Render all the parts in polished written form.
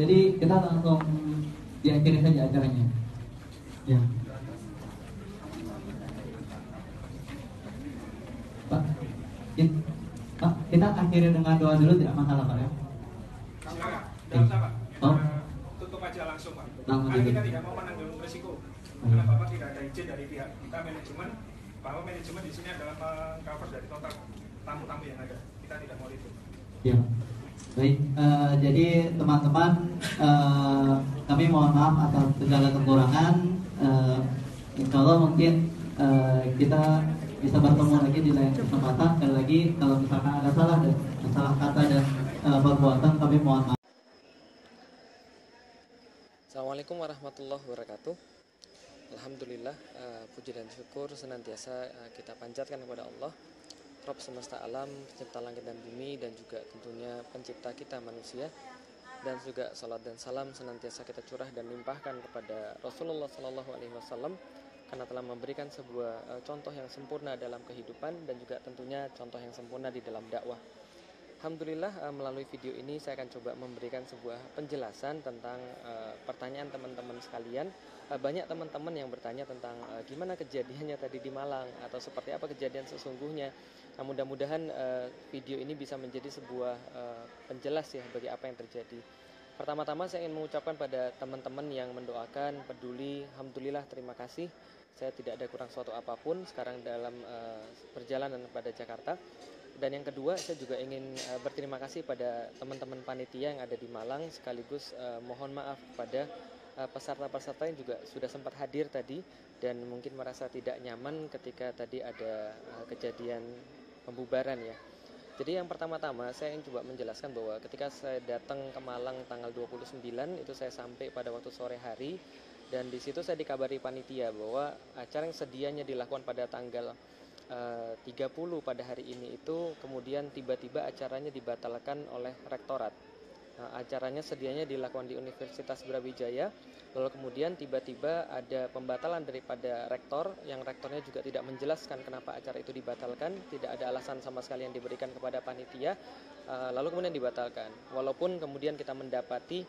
Jadi kita langsung diakhiri saja acaranya. Ya. Pak, kita akhiri dengan doa dulu, tidak masalah Pak ya? Silakan, tidak usah Pak. Oh. Tutup aja langsung Pak. Langsung Karena gitu. kita tidak mau menanggung risiko. Karena Bapak tidak ada izin dari pihak kita manajemen, bahwa manajemen di sini adalah mengcover dari total tamu-tamu yang ada. Kita tidak mau itu. Ya. Baik, jadi teman-teman, kami mohon maaf atas segala kekurangan. Insya Allah mungkin kita bisa bertemu lagi di lain kesempatan. Sekali lagi, kalau misalkan ada salah kata dan perbuatan, kami mohon maaf. Assalamualaikum warahmatullahi wabarakatuh. Alhamdulillah, puji dan syukur senantiasa kita panjatkan kepada Allah, Rabb semesta alam, pencipta langit dan bumi, dan juga tentunya pencipta kita manusia. Dan juga salat dan salam senantiasa kita curah dan limpahkan kepada Rasulullah SAW, karena telah memberikan sebuah contoh yang sempurna dalam kehidupan, dan juga tentunya contoh yang sempurna di dalam dakwah. Alhamdulillah, melalui video ini saya akan coba memberikan sebuah penjelasan tentang pertanyaan teman-teman sekalian. Banyak teman-teman yang bertanya tentang gimana kejadiannya tadi di Malang, atau seperti apa kejadian sesungguhnya. Nah, mudah-mudahan video ini bisa menjadi sebuah penjelas ya bagi apa yang terjadi. Pertama-tama saya ingin mengucapkan pada teman-teman yang mendoakan, peduli, alhamdulillah, terima kasih. Saya tidak ada kurang suatu apapun sekarang dalam perjalanan pada Jakarta. Dan yang kedua, saya juga ingin berterima kasih pada teman-teman panitia yang ada di Malang, sekaligus mohon maaf kepada peserta-peserta yang juga sudah sempat hadir tadi dan mungkin merasa tidak nyaman ketika tadi ada kejadian pembubaran ya. Jadi yang pertama-tama saya ingin coba menjelaskan bahwa ketika saya datang ke Malang tanggal 29 itu saya sampai pada waktu sore hari, dan di situ saya dikabari panitia bahwa acara yang sedianya dilakukan pada tanggal 30 pada hari ini itu kemudian tiba-tiba acaranya dibatalkan oleh rektorat. Acaranya sedianya dilakukan di Universitas Brawijaya, lalu kemudian tiba-tiba ada pembatalan daripada rektor, yang rektornya juga tidak menjelaskan kenapa acara itu dibatalkan, tidak ada alasan sama sekali yang diberikan kepada panitia, lalu kemudian dibatalkan. Walaupun kemudian kita mendapati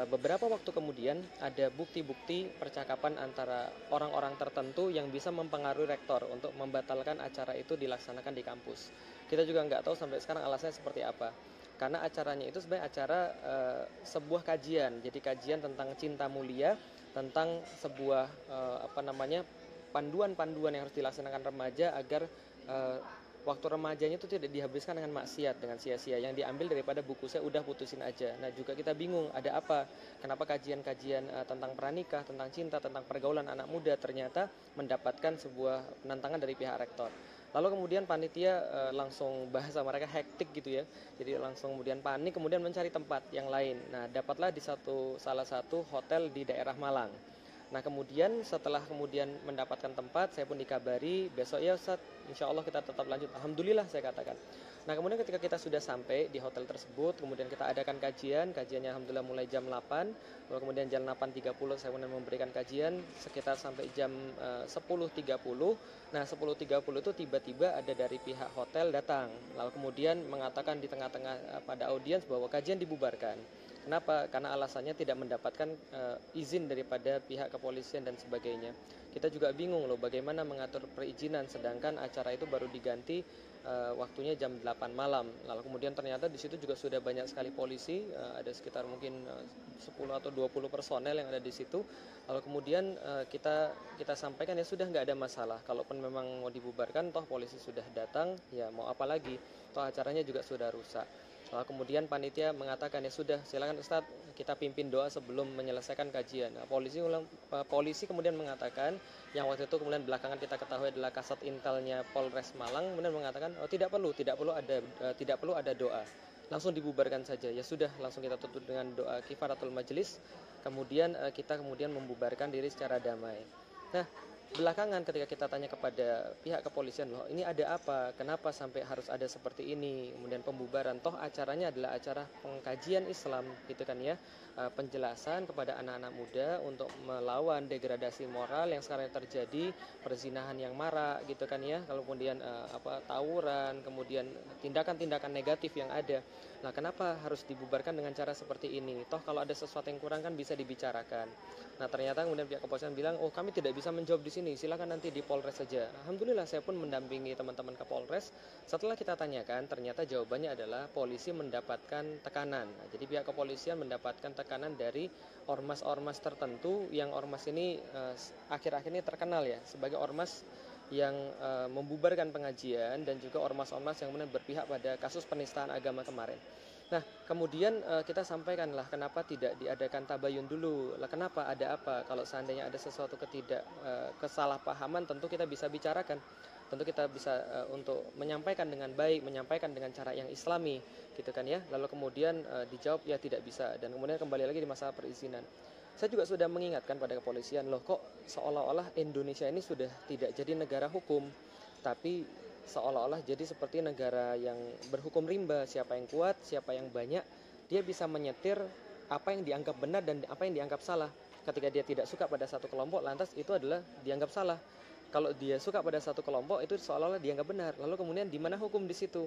beberapa waktu kemudian ada bukti-bukti percakapan antara orang-orang tertentu yang bisa mempengaruhi rektor untuk membatalkan acara itu dilaksanakan di kampus. Kita juga nggak tahu sampai sekarang alasannya seperti apa. Karena acaranya itu sebenarnya acara sebuah kajian, jadi kajian tentang cinta mulia, tentang sebuah panduan-panduan yang harus dilaksanakan remaja agar waktu remajanya itu tidak dihabiskan dengan maksiat, dengan sia-sia, yang diambil daripada buku saya udah putusin aja. Nah juga kita bingung ada apa, kenapa kajian-kajian tentang pranikah, tentang cinta, tentang pergaulan anak muda ternyata mendapatkan sebuah penentangan dari pihak rektor. Lalu kemudian panitia langsung bahasa mereka hektik gitu ya, jadi langsung kemudian panik, kemudian mencari tempat yang lain. Nah dapatlah di salah satu hotel di daerah Malang. Nah kemudian setelah kemudian mendapatkan tempat, saya pun dikabari besok ya Ustaz, insya Allah kita tetap lanjut. Alhamdulillah saya katakan. Nah kemudian ketika kita sudah sampai di hotel tersebut, kemudian kita adakan kajiannya alhamdulillah mulai jam 8, lalu kemudian jam 8.30 saya kemudian memberikan kajian sekitar sampai jam 10.30. Nah 10.30 itu tiba-tiba ada dari pihak hotel datang, lalu kemudian mengatakan di tengah-tengah pada audiens bahwa kajian dibubarkan. Kenapa? Karena alasannya tidak mendapatkan izin daripada pihak kepolisian dan sebagainya. Kita juga bingung loh bagaimana mengatur perizinan sedangkan acara itu baru diganti waktunya jam 8 malam. Lalu kemudian ternyata di situ juga sudah banyak sekali polisi, ada sekitar mungkin 10 atau 20 personel yang ada di situ. Lalu kemudian kita sampaikan ya sudah nggak ada masalah. Kalaupun memang mau dibubarkan, toh polisi sudah datang, ya mau apa lagi? Toh acaranya juga sudah rusak. Lalu kemudian panitia mengatakan ya sudah silakan Ustadz kita pimpin doa sebelum menyelesaikan kajian. Nah, polisi kemudian mengatakan, yang waktu itu kemudian belakangan kita ketahui adalah kasat intelnya Polres Malang, kemudian mengatakan oh tidak perlu ada doa, langsung dibubarkan saja. Ya sudah, langsung kita tutup dengan doa kifaratul majelis. Kemudian kita membubarkan diri secara damai. Nah belakangan ketika kita tanya kepada pihak kepolisian, loh ini ada apa, kenapa sampai harus ada seperti ini, kemudian pembubaran, toh acaranya adalah acara pengkajian Islam gitu kan ya, penjelasan kepada anak-anak muda untuk melawan degradasi moral yang sekarang terjadi, perzinahan yang marak gitu kan ya, kalau kemudian tawuran, kemudian tindakan-tindakan negatif yang ada. Nah, kenapa harus dibubarkan dengan cara seperti ini? Toh kalau ada sesuatu yang kurang kan bisa dibicarakan. Nah, ternyata kemudian pihak kepolisian bilang, oh kami tidak bisa menjawab di sini, silakan nanti di Polres saja. Alhamdulillah saya pun mendampingi teman-teman ke Polres. Setelah kita tanyakan, ternyata jawabannya adalah polisi mendapatkan tekanan. Nah, jadi pihak kepolisian mendapatkan tekanan dari ormas-ormas tertentu yang ormas ini akhir-akhir ini terkenal ya sebagai ormas yang membubarkan pengajian dan juga ormas-ormas yang kemudian berpihak pada kasus penistaan agama kemarin. Nah, kemudian kita sampaikan lah kenapa tidak diadakan tabayun dulu. Lah kenapa, ada apa? Kalau seandainya ada sesuatu kesalahpahaman tentu kita bisa bicarakan. Tentu kita bisa untuk menyampaikan dengan baik, menyampaikan dengan cara yang islami gitu kan ya. Lalu kemudian dijawab ya tidak bisa, dan kemudian kembali lagi di masalah perizinan. Saya juga sudah mengingatkan pada kepolisian, loh kok seolah-olah Indonesia ini sudah tidak jadi negara hukum, tapi seolah-olah jadi seperti negara yang berhukum rimba, siapa yang kuat, siapa yang banyak, dia bisa menyetir apa yang dianggap benar dan apa yang dianggap salah. Ketika dia tidak suka pada satu kelompok, lantas itu adalah dianggap salah. Kalau dia suka pada satu kelompok, itu seolah-olah dianggap benar. Lalu kemudian di mana hukum di situ?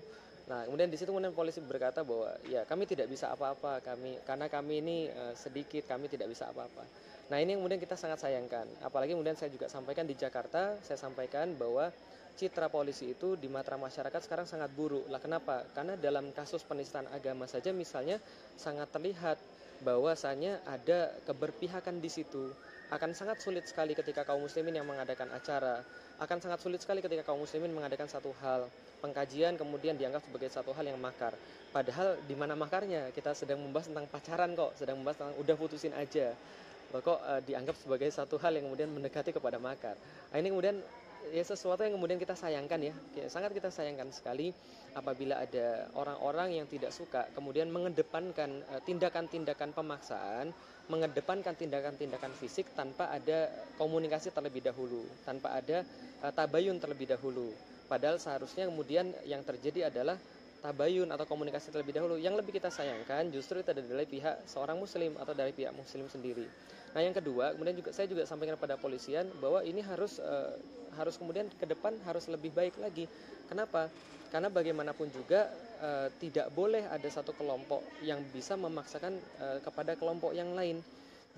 Nah, kemudian di situ kemudian polisi berkata bahwa ya kami tidak bisa apa-apa, karena kami ini sedikit, kami tidak bisa apa-apa. Nah, ini yang kemudian kita sangat sayangkan. Apalagi kemudian saya juga sampaikan di Jakarta, saya sampaikan bahwa citra polisi itu di mata masyarakat sekarang sangat buruk. Lah kenapa? Karena dalam kasus penistaan agama saja misalnya sangat terlihat bahwasanya ada keberpihakan di situ. Akan sangat sulit sekali ketika kaum muslimin yang mengadakan acara, akan sangat sulit sekali ketika kaum muslimin mengadakan satu hal pengkajian kemudian dianggap sebagai satu hal yang makar. Padahal di mana makarnya? Kita sedang membahas tentang pacaran kok, sedang membahas tentang udah putusin aja. Kok dianggap sebagai satu hal yang kemudian mendekati kepada makar. Nah, ini kemudian ya sesuatu yang kemudian kita sayangkan ya, sangat kita sayangkan sekali apabila ada orang-orang yang tidak suka kemudian mengedepankan tindakan-tindakan pemaksaan, mengedepankan tindakan-tindakan fisik tanpa ada komunikasi terlebih dahulu, tanpa ada tabayun terlebih dahulu. Padahal seharusnya kemudian yang terjadi adalah tabayun atau komunikasi terlebih dahulu. Yang lebih kita sayangkan justru itu dari pihak seorang muslim atau dari pihak muslim sendiri. Nah, yang kedua, kemudian saya juga sampaikan kepada polisian bahwa ini harus kemudian ke depan harus lebih baik lagi. Kenapa? Karena bagaimanapun juga tidak boleh ada satu kelompok yang bisa memaksakan kepada kelompok yang lain,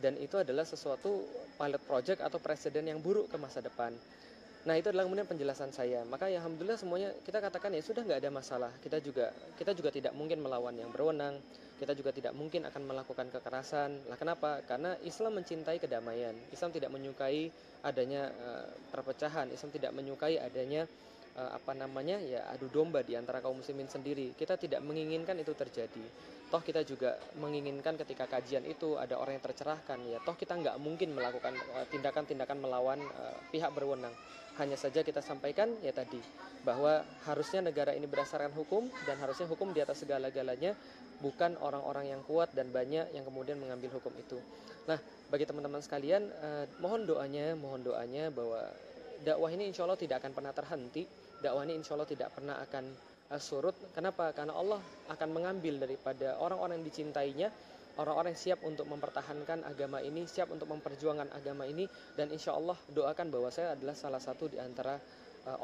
dan itu adalah sesuatu pilot project atau presiden yang buruk ke masa depan. Nah, itu adalah kemudian penjelasan saya. Maka ya alhamdulillah semuanya kita katakan ya sudah, nggak ada masalah. Kita juga tidak mungkin melawan yang berwenang. Kita juga tidak mungkin akan melakukan kekerasan. Lah kenapa? Karena Islam mencintai kedamaian. Islam tidak menyukai adanya perpecahan. Islam tidak menyukai adanya adu domba di antara kaum muslimin sendiri. Kita tidak menginginkan itu terjadi. Toh kita juga menginginkan ketika kajian itu ada orang yang tercerahkan. Ya toh kita nggak mungkin melakukan tindakan-tindakan melawan pihak berwenang. Hanya saja kita sampaikan ya tadi bahwa harusnya negara ini berdasarkan hukum, dan harusnya hukum di atas segala-galanya, bukan orang-orang yang kuat dan banyak yang kemudian mengambil hukum itu. Nah, bagi teman-teman sekalian, mohon doanya bahwa dakwah ini insya Allah tidak akan pernah terhenti. Dakwah ini insya Allah tidak pernah akan surut. Kenapa? Karena Allah akan mengambil daripada orang-orang yang dicintainya, orang-orang yang siap untuk mempertahankan agama ini, siap untuk memperjuangkan agama ini, dan insya Allah doakan bahwa saya adalah salah satu di antara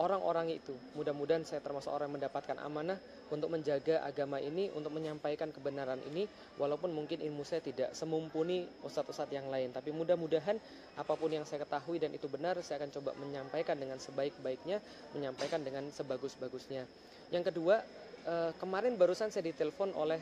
orang-orang itu. Mudah-mudahan saya termasuk orang yang mendapatkan amanah untuk menjaga agama ini, untuk menyampaikan kebenaran ini, walaupun mungkin ilmu saya tidak semumpuni ustadz-ustadz yang lain, tapi mudah-mudahan apapun yang saya ketahui dan itu benar, saya akan coba menyampaikan dengan sebaik-baiknya, menyampaikan dengan sebagus-bagusnya. Yang kedua, kemarin barusan saya ditelepon oleh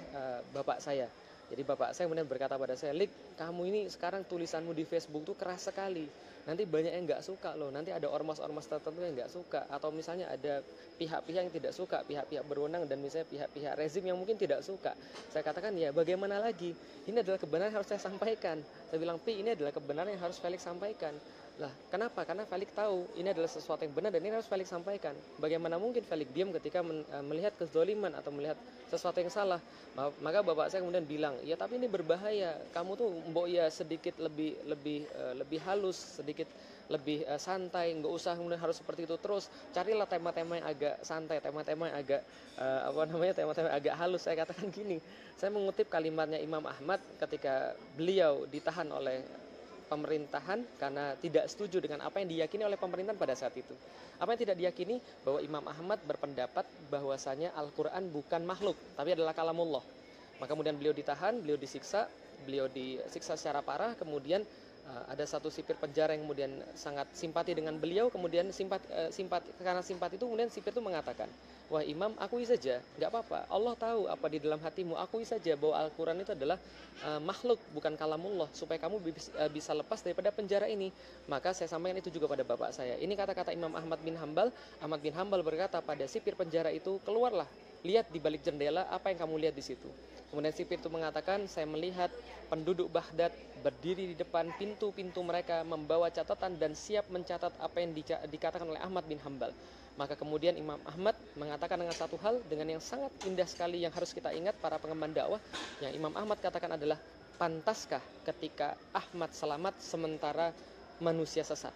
bapak saya. Jadi bapak saya kemudian berkata pada saya, "Lik, kamu ini sekarang tulisanmu di Facebook tuh keras sekali. Nanti banyak yang nggak suka loh. Nanti ada ormas-ormas tertentu yang nggak suka. Atau misalnya ada pihak-pihak yang tidak suka, pihak-pihak berwenang dan misalnya pihak-pihak rezim yang mungkin tidak suka." Saya katakan, ya bagaimana lagi? Ini adalah kebenaran yang harus saya sampaikan. Saya bilang, "Pi, ini adalah kebenaran yang harus Felix sampaikan. Lah, kenapa? Karena Felix tahu ini adalah sesuatu yang benar dan ini harus Felix sampaikan. Bagaimana mungkin Felix diam ketika melihat kezaliman atau melihat sesuatu yang salah? Maka bapak saya kemudian bilang, ya tapi ini berbahaya. Kamu tuh mbok ya sedikit lebih halus, sedikit lebih santai, nggak usah kemudian harus seperti itu terus. Carilah tema-tema yang agak santai, tema-tema yang agak tema-tema yang agak halus. Saya katakan gini, saya mengutip kalimatnya Imam Ahmad ketika beliau ditahan oleh pemerintahan karena tidak setuju dengan apa yang diyakini oleh pemerintahan pada saat itu. Apa yang tidak diyakini? Bahwa Imam Ahmad berpendapat bahwasanya Al-Quran bukan makhluk, tapi adalah kalamullah. Maka kemudian beliau ditahan, beliau disiksa secara parah, kemudian ada satu sipir penjara yang kemudian sangat simpati dengan beliau, kemudian karena simpati itu kemudian sipir itu mengatakan, wah Imam, akui saja, nggak apa-apa, Allah tahu apa di dalam hatimu, akui saja bahwa Al-Quran itu adalah makhluk, bukan kalamullah, supaya kamu bisa lepas daripada penjara ini. Maka saya sampaikan itu juga pada bapak saya. Ini kata-kata Imam Ahmad bin Hambal. Ahmad bin Hambal berkata pada sipir penjara itu, keluarlah, lihat di balik jendela apa yang kamu lihat di situ. Kemudian sipir itu mengatakan, saya melihat penduduk Baghdad berdiri di depan pintu-pintu mereka membawa catatan dan siap mencatat apa yang dikatakan oleh Ahmad bin Hambal. Maka kemudian Imam Ahmad mengatakan dengan satu hal dengan yang sangat indah sekali yang harus kita ingat para pengemban dakwah, yang Imam Ahmad katakan adalah, pantaskah ketika Ahmad selamat sementara manusia sesat?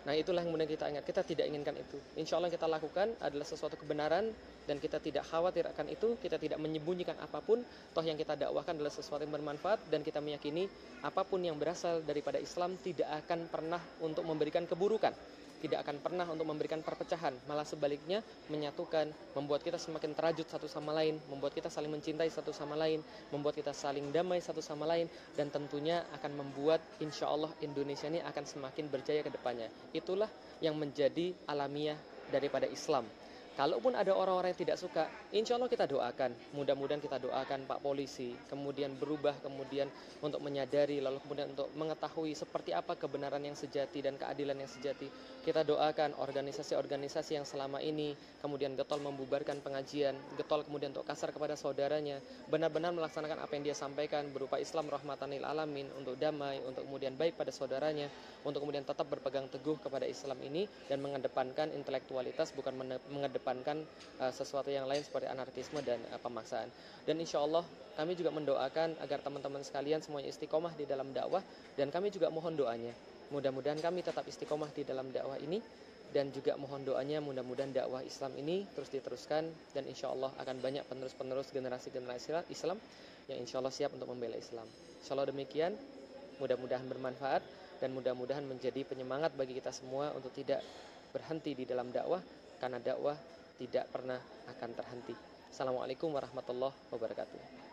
Nah itulah yang kemudian kita ingat, kita tidak inginkan itu. Insya Allah yang kita lakukan adalah sesuatu kebenaran dan kita tidak khawatir akan itu, kita tidak menyembunyikan apapun. Toh yang kita dakwahkan adalah sesuatu yang bermanfaat dan kita meyakini apapun yang berasal daripada Islam tidak akan pernah untuk memberikan keburukan, tidak akan pernah untuk memberikan perpecahan, malah sebaliknya menyatukan, membuat kita semakin terajut satu sama lain, membuat kita saling mencintai satu sama lain, membuat kita saling damai satu sama lain, dan tentunya akan membuat insya Allah Indonesia ini akan semakin berjaya ke depannya. Itulah yang menjadi alamiah daripada Islam. Kalaupun ada orang-orang yang tidak suka, insya Allah kita doakan. Mudah-mudahan kita doakan Pak Polisi, kemudian berubah, kemudian untuk menyadari, lalu kemudian untuk mengetahui seperti apa kebenaran yang sejati dan keadilan yang sejati. Kita doakan organisasi-organisasi yang selama ini kemudian getol membubarkan pengajian, getol kemudian untuk kasar kepada saudaranya, benar-benar melaksanakan apa yang dia sampaikan berupa Islam rahmatan lil alamin, untuk damai, untuk kemudian baik pada saudaranya, untuk kemudian tetap berpegang teguh kepada Islam ini dan mengedepankan intelektualitas, bukan mengedepankan sesuatu yang lain seperti anarkisme dan pemaksaan. Dan insya Allah kami juga mendoakan agar teman-teman sekalian semuanya istiqomah di dalam dakwah, dan kami juga mohon doanya mudah-mudahan kami tetap istiqomah di dalam dakwah ini, dan juga mohon doanya mudah-mudahan dakwah Islam ini terus diteruskan, dan insya Allah akan banyak penerus-penerus generasi-generasi Islam yang insya Allah siap untuk membela Islam. Insya Allah demikian, mudah-mudahan bermanfaat dan mudah-mudahan menjadi penyemangat bagi kita semua untuk tidak berhenti di dalam dakwah, karena dakwah tidak pernah akan terhenti. Assalamualaikum warahmatullahi wabarakatuh.